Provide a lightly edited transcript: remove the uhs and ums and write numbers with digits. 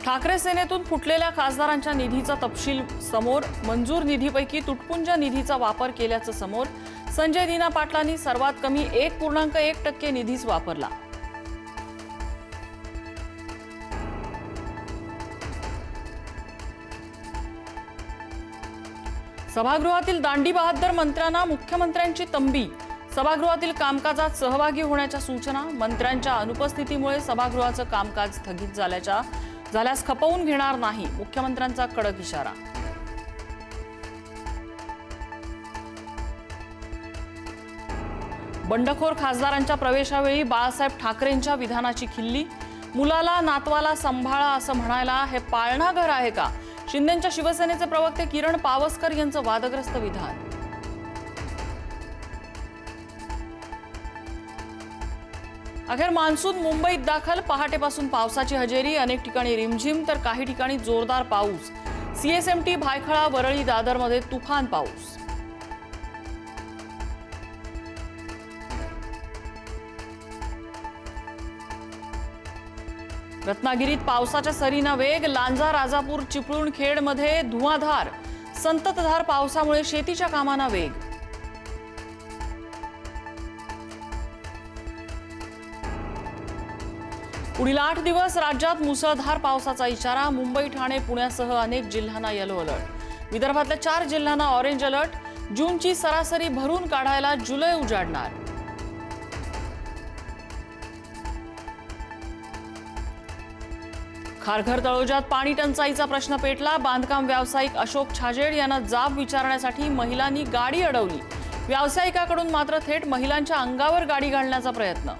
ठाकरे सेनेतून फुटलेल्या खासदारांच्या निधीचा तपशील समोर. मंजूर निधीपैकी तुटपुंज निधीचा वापर केल्याचं समोर. संजय दीना पाटलांनी सर्वात कमी 1.1% निधीच वापरला. सभागृहातील दांडी बहाद्दर मंत्र्यांना मुख्यमंत्र्यांची तंबी. सभागृहातील कामकाजात सहभागी होण्याच्या सूचना. मंत्र्यांच्या अनुपस्थितीमुळे सभागृहाचं कामकाज स्थगित झाल्यास खपवून घेणार नाही, मुख्यमंत्र्यांचा कडक इशारा. बंडखोर खासदारांच्या प्रवेशावेळी बाळासाहेब ठाकरेंच्या विधानाची खिल्ली. मुलाला नातवाला सांभाळा असं म्हणायला हे पाळणा घर आहे का? शिंदेंच्या शिवसेनेचे प्रवक्ते किरण पावसकर यांचं वादग्रस्त विधान. अखेर मान्सून मुंबईत दाखल. पहाटेपासून पावसाची हजेरी. अनेक ठिकाणी रिमझिम तर काही ठिकाणी जोरदार पाऊस. सीएसएमटी, भायखळा, वरळी, दादरमध्ये तुफान पाऊस. रत्नागिरीत पावसाच्या सरींना वेग. लांजा, राजापूर, चिपळूण-खेडमध्ये धुवाधार. संततधार पावसामुळे शेतीच्या कामांना वेग. पुढील 8 दिवस राज्यात मुसळधार पावसाचा इशारा. मुंबई, ठाणे, पुण्यासह अनेक जिल्ह्यांना येलो अलर्ट. विदर्भातल्या 4 जिल्ह्यांना ऑरेंज अलर्ट. जूनची सरासरी भरून काढायला जुलै उजाडणार. खारघर तळोजात पाणी टंचाईचा प्रश्न पेटला. बांधकाम व्यावसायिक अशोक छाजेड यांना जाब विचारण्यासाठी महिलांनी गाडी अडवली. व्यावसायिकाकडून मात्र थेट महिलांच्या अंगावर गाडी घालण्याचा प्रयत्न.